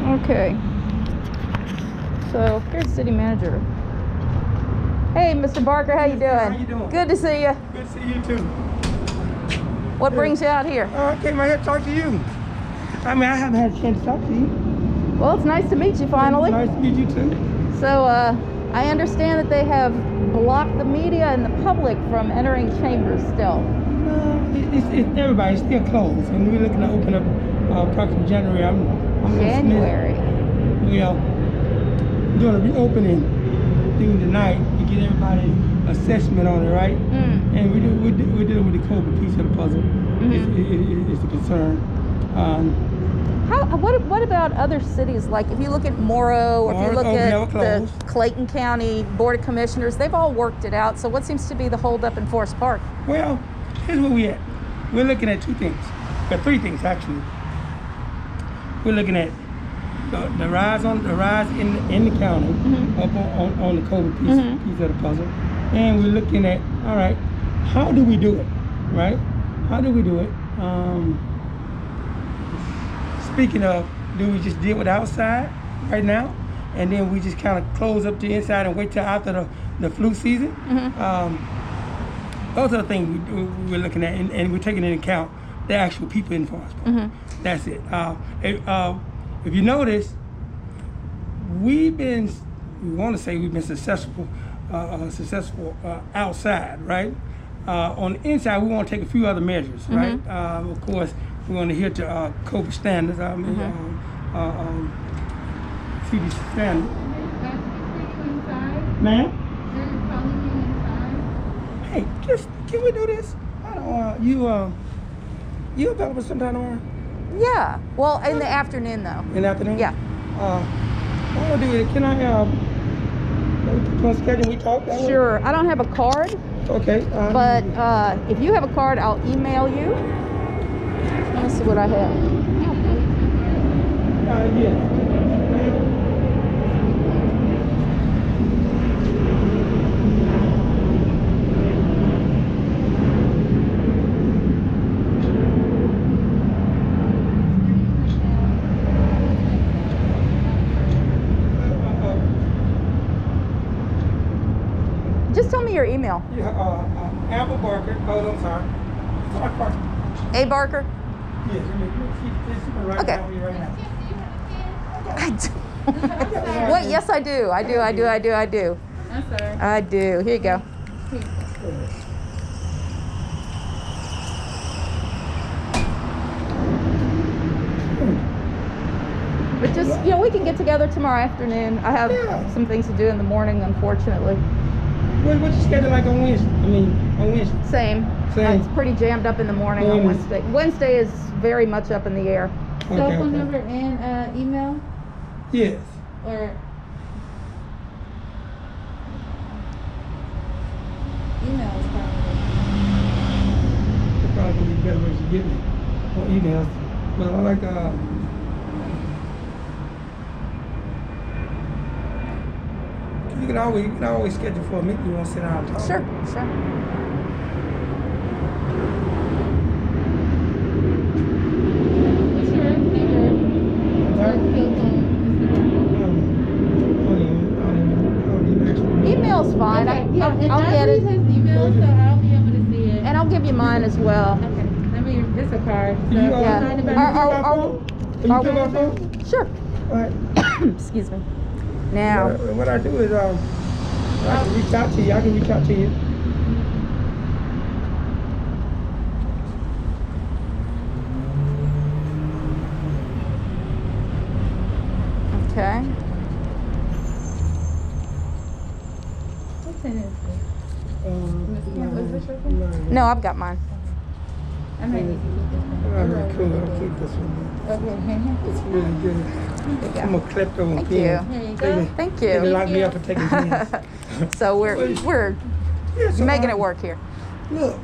Okay. So here's city manager. Hey, Mr. Barker, how you doing? How you doing? Good to see you. Good to see you too. What brings you out here? I came out here to talk to you. I mean, I haven't had a chance to talk to you. Well, it's nice to meet you finally. Nice to meet you too. So, I understand that they have blocked the media and the public from entering chambers still. It's everybody's still closed, and we're looking to open up approximately January. I'm January. We are doing a reopening during the night to get everybody's assessment on it, right? And we're dealing with the COVID piece of the puzzle. It's a concern. What about other cities? Like if you look at Morrow, or if you look at the Clayton County Board of Commissioners, they've all worked it out. So what seems to be the holdup in Forest Park? Well, here's where we're at. We're looking at two things, or three things actually. We're looking at the rise in the county up on the COVID piece of the puzzle, and we're looking at, all right, how do we do it, right? How do we do it? Speaking of, do we just deal with the outside right now, and then we just kind of close up the inside and wait till after the flu season? Those are the things we're looking at, and we're taking into account the actual people in Forest Park. That's it. If you notice, we've been successful outside, right? On the inside, we want to take a few other measures, right? Of course, we want to adhere to COVID standards. CDC standards. Ma'am? Hey, can we do this? I don't. You available sometime tomorrow? Yeah. Well, in the afternoon though. In the afternoon? Yeah. What I'll do is, can I put you on schedule and we talk? Sure. I don't have a card. Okay. But if you have a card, I'll email you. Let me see what I have. Yeah. Just tell me your email. Yeah, Apple Barker. Oh, I'm sorry. Barker. A. Barker? Yes, she's right Okay. now. Right now. I do. What? Yes, I do. I do. I'm sorry. I do. Here you go. But just, we can get together tomorrow afternoon. I have some things to do in the morning, unfortunately. What's your schedule like on Wednesday? On Wednesday? Same. It's pretty jammed up in the morning on Wednesday. Wednesday is very much up in the air. Cell phone number and email? Yes. Or email is Probably be better ways to get me on emails. But I like you can always schedule for a meeting. You want to sit down and talk? Sure. what's your number? Cell phone. I don't even actually. Email's fine. Okay, I'll get it. His email, so I'll be able to see it. And I'll give you mine as well. Okay. It's a card. So You, Yeah. sign it back. Can you fill my phone? Sure. All right. Excuse me. Now, What I do is I can reach out to you. I can reach out to you. okay. What's in it? Was this your phone? No, I've got mine. I might need to keep this one. All right, cool. I'll keep this one. Okay. It's really good. I'm a klepto on Thank pen. you. Here you go. Thank They you. lock me up for taking pens. So we're Yeah, so, making it work here. Look,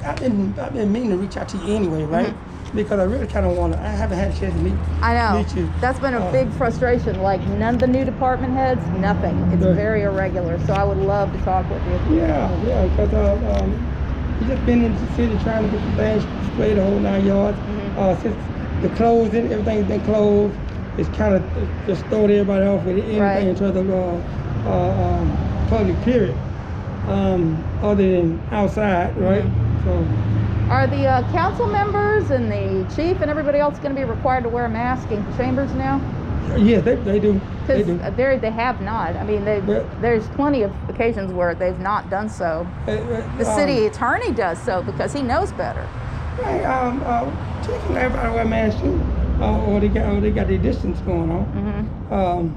I've been meaning to reach out to you anyway, right? Because I really kind of want to. I haven't had a chance to meet you. That's been a big frustration. Like none of the new department heads, nothing. It's very irregular. So I would love to talk with you. Yeah, because you've just been in the city trying to get the things straight, the whole 9 yards. Since the closing, everything's been closed. It's kind of just throwing everybody off with anything Right. in terms of public period, other than outside, right? So. Are the council members and the chief and everybody else going to be required to wear a mask in chambers now? Yes, they do. They do. Because they have not. I mean, there's plenty of occasions where they've not done so. The city attorney does so because he knows better. Right. Chief and everybody wear masks too, or they got their distance going on.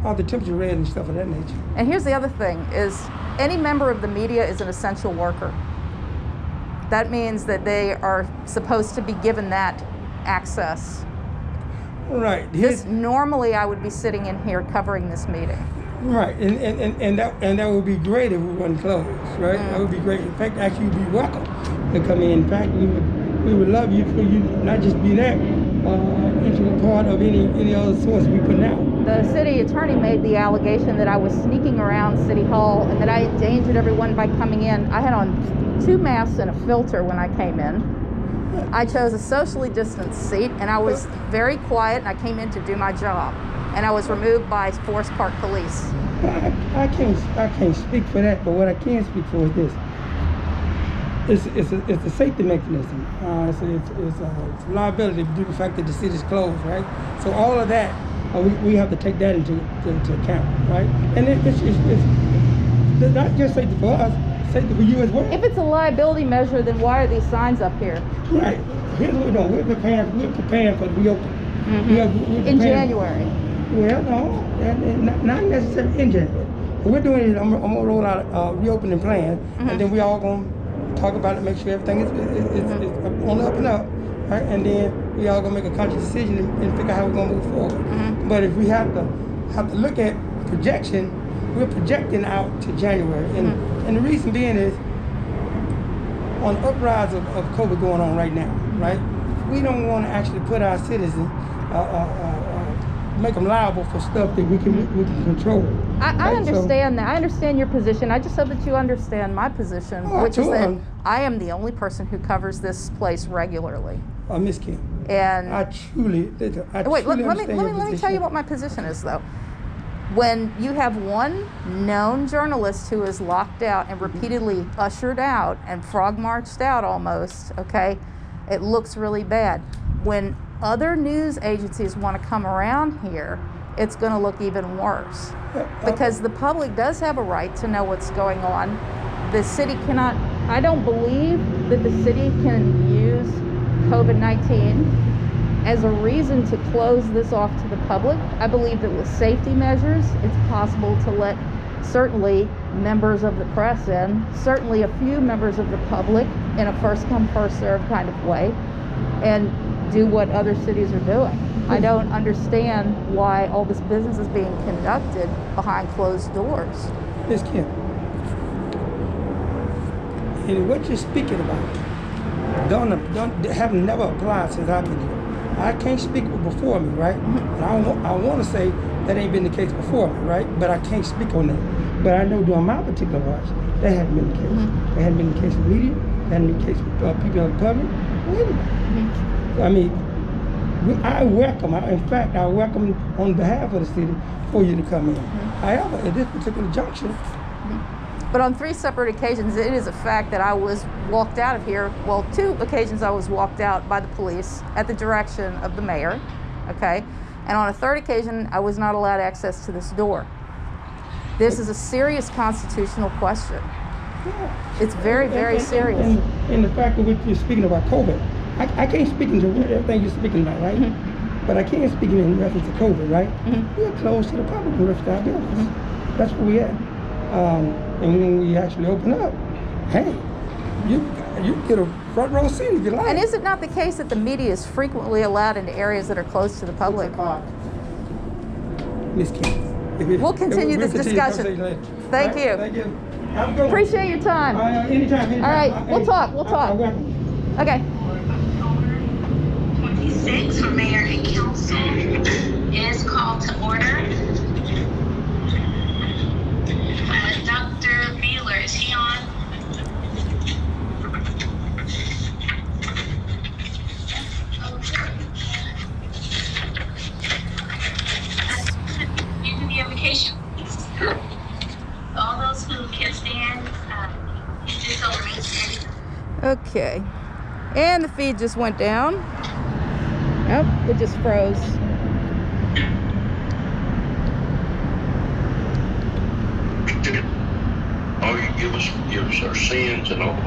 All the temperature read and stuff of that nature. And here's the other thing: is any member of the media is an essential worker. That means that they are supposed to be given that access. Right. Normally I would be sitting in here covering this meeting. Right, and that would be great if we weren't closed, right? That would be great. In fact, actually, you'd be welcome to come in. In fact, we would love you for you not just be that integral part of any other source we put out. The city attorney made the allegation that I was sneaking around City Hall and that I endangered everyone by coming in. I had on 2 masks and a filter when I came in. I chose a socially distanced seat, and I was very quiet, and I came in to do my job. And I was removed by Forest Park Police. I can't speak for that, but what I can speak for is this. It's a safety mechanism. It's a liability due to the fact that the city's closed, right? So all of that, we have to take that into account, right? And it's not just safety for us, safety for you as well. If it's a liability measure, then why are these signs up here? Right. Here's what we're doing. We're preparing for the reopening. In January. Well, no, not necessarily in January. What we're doing is I'm gonna roll out a reopening plan, and then we all gonna talk about it, make sure everything is on the up and up, right? And then we all gonna make a conscious decision and figure out how we're gonna move forward. But if we have to look at projection, we're projecting out to January, and the reason being is on the uprise of COVID going on right now, right? We don't want to actually put our citizens, make them liable for stuff that we can control. I understand that. I understand your position. I just hope that you understand my position, which is that I am the only person who covers this place regularly. Miss Kemp. And I truly let me tell you what my position is, though. When you have one known journalist who is locked out and repeatedly ushered out and frog marched out almost, okay, it looks really bad. When other news agencies want to come around here, it's going to look even worse. Because the public does have a right to know what's going on. The city cannot, I don't believe that the city can use COVID-19 as a reason to close this off to the public. I believe that with safety measures, it's possible to let certainly members of the press in, certainly a few members of the public in a first come, first serve kind of way, and do what other cities are doing. I don't understand why all this business is being conducted behind closed doors. Ms. Kemp, and what you're speaking about haven't never applied since I've been here. I can't speak before me, right? And I want to say that ain't been the case before me, right? But I can't speak on that. But I know during my particular watch, that hadn't been the case. That hadn't been the case with media. That hadn't been the case with people in the public. I mean, I welcome on behalf of the city for you to come in. However, at this particular junction, but on 3 separate occasions, it is a fact that I was walked out of here. Well, 2 occasions I was walked out by the police at the direction of the mayor, okay? And on a 3rd occasion, I was not allowed access to this door. This is a serious constitutional question. It's very, very serious. And the fact that you're speaking about COVID, I can't speak into everything you're speaking about, right? But I can speak in reference to COVID, right? We're closed to the public in reference to our buildings. That's where we at. And when we actually open up, hey, you get a front row seat if you like. And is it not the case that the media is frequently allowed into areas that are closed to the public? Ms. Kemp, we'll continue this discussion. Thank you. Thank you. Appreciate your time. Anytime. All right, we'll talk. Okay. 26 for Mayor and Council is called to order. Dr. Beeler, is he on? Okay. Okay. And the feed just went down. Nope, it just froze. Oh, you give us our sins and all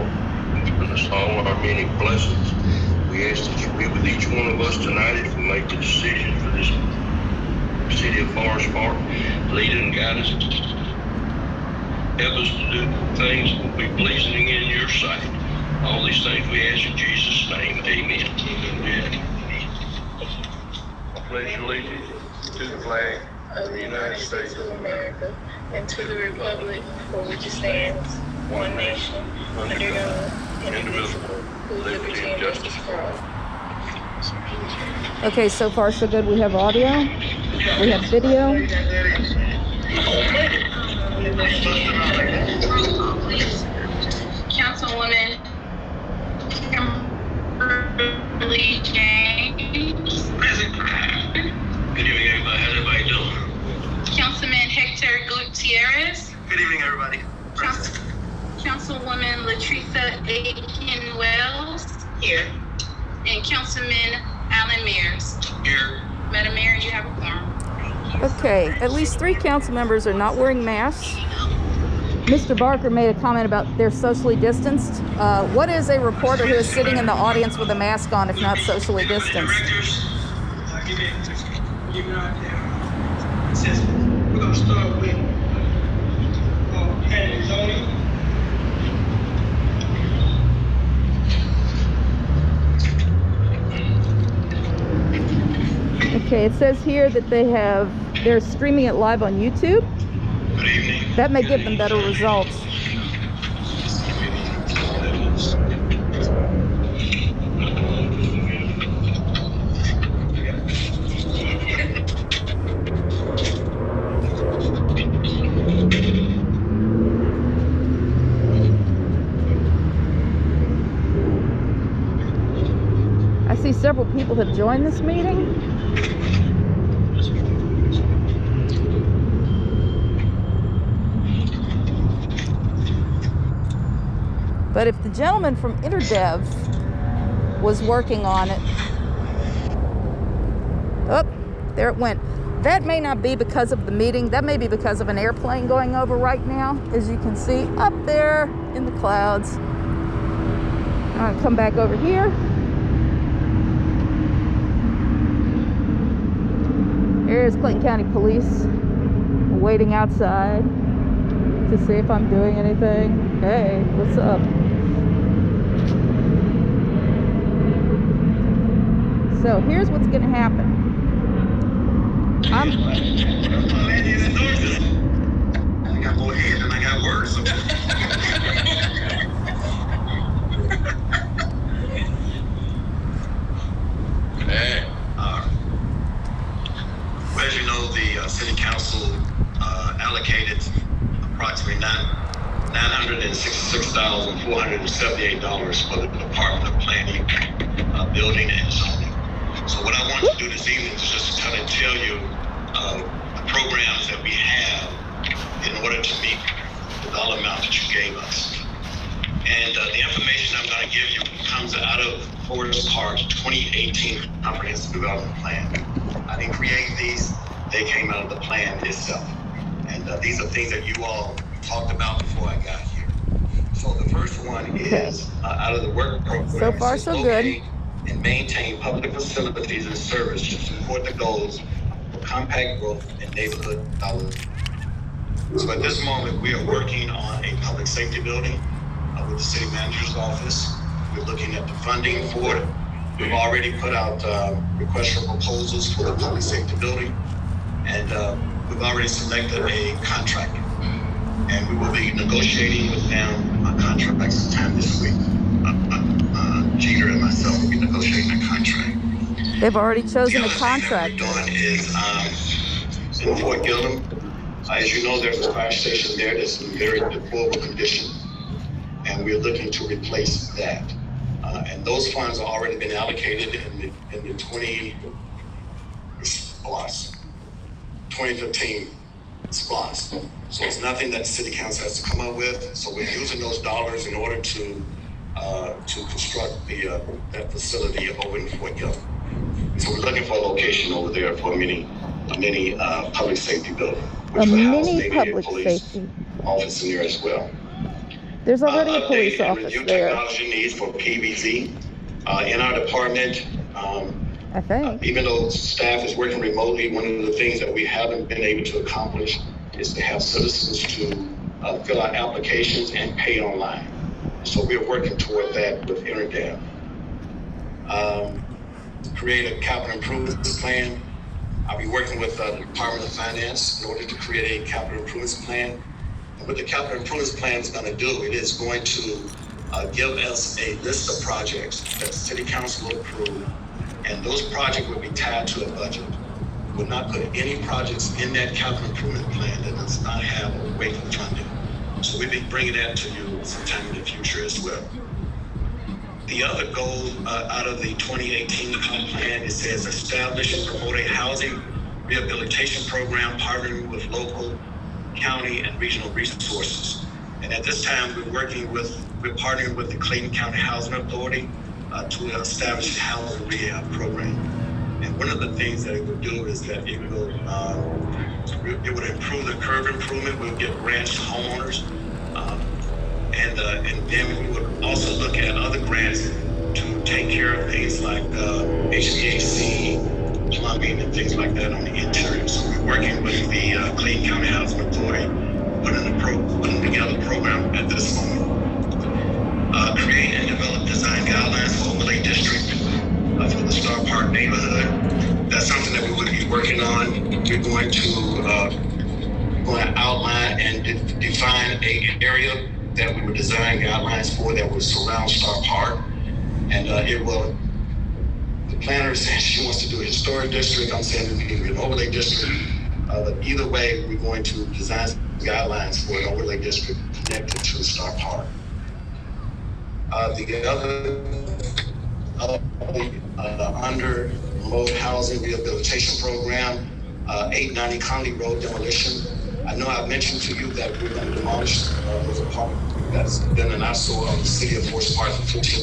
our many blessings. We ask that you be with each one of us tonight as we make the decision for this city of Forest Park. Lead and guide us. Help us to do things that will be pleasing in your sight. All these things we ask in Jesus' name. Amen. Amen. I pledge allegiance to the flag of the United States of America and to the republic for which it stands, one nation, under God, indivisible, with liberty and justice for all. Okay, so far so good. We have audio. We have video. Councilwoman Kimberly James. Present. Good evening, everybody. How's everybody doing? Councilman Hector Gutierrez. Good evening, everybody. Councilwoman Latricia Aiken Wells. Here. And Councilman Alan Mears. Here. Madam Mayor, you have a quorum. Okay, at least 3 council members are not wearing masks. Mr. Barker made a comment about they're socially distanced. What is a reporter who is sitting in the audience with a mask on if not socially distanced? We're going to start with planning and zoning. Okay, it says here that they're streaming it live on YouTube. Good evening. That may give them better results. I see several people have joined this meeting. But if the gentleman from InterDev was working on it, oh, there it went. That may not be because of the meeting. That may be because of an airplane going over right now, as you can see up there in the clouds. I'm gonna come back over here. Here's Clayton County Police waiting outside to see if I'm doing anything. Hey, what's up? So here's what's gonna happen. I got more head than I got words. Hey. As you know, the city council allocated approximately $966,478 for the Department of Planning, Building and Zoning. So what I want to do this evening is just kind of tell you the programs that we have in order to meet the dollar amount that you gave us. And the information I'm going to give you comes out of Forest Park's 2018 Comprehensive Development Plan. I didn't create these, they came out of the plan itself. And these are things that you all talked about before I got here. So the first one is out of the work program. So far, so good. And maintain public facilities and service to support the goals of compact growth and neighborhood development. So at this moment, we are working on a public safety building with the city manager's office. We're looking at the funding for it. We've already put out requests for proposals for the public safety building, and we've already selected a contractor. And we will be negotiating with them a contract sometime this week. Jeter and myself will be negotiating a contract. They've already chosen a contract. The other thing we're doing is in Fort Gillum. As you know, there's a fire station there that's in very deplorable condition, and we're looking to replace that. And those funds have already been allocated in the 2015 SPOS. So it's nothing that the city council has to come up with. So we're using those dollars in order to to construct that facility over in Fort Young. So we're looking for a location over there for a mini public safety building, which would house maybe a police office in there as well. There's already a police and office review there. Technology needs for PVZ in our department. I think. Even though staff is working remotely, one of the things that we haven't been able to accomplish is to have citizens to fill out applications and pay online. So we're working toward that with InterDAV. Create a capital improvements plan. I'll be working with the Department of Finance in order to create a capital improvements plan. And what the capital improvements plan is going to do, it is going to give us a list of projects that the City Council will approve, and those projects will be tied to a budget. We will not put any projects in that capital improvement plan that does not have a way for funding. So we'll be bringing that to you sometime in the future as well. The other goal out of the 2018 comp plan, it says establish and promote a housing rehabilitation program partnering with local, county, and regional resources. And at this time, we're partnering with the Clayton County Housing Authority to establish a housing rehab program. And one of the things that it would do is that it would improve the curb improvement. We'll get grants to homeowners. And then we would also look at other grants to take care of things like HVAC, plumbing, and things like that on the interior. So we're working with the Clayton County Housing Authority, putting together a program at this moment. Create and develop design guidelines for overlay district for the Star Park neighborhood. That's something that we would be working on. We're going to outline and define an area that we would design guidelines for that would surround Star Park. And the planner says she wants to do a historic district. I'm saying it would be an overlay district. But either way, we're going to design guidelines for an overlay district connected to Star Park. The other under remote housing rehabilitation program, 890 Conley Road demolition. I know I've mentioned to you that we're going to demolish those apartments that's been an eyesore of the city of Forest Park for 14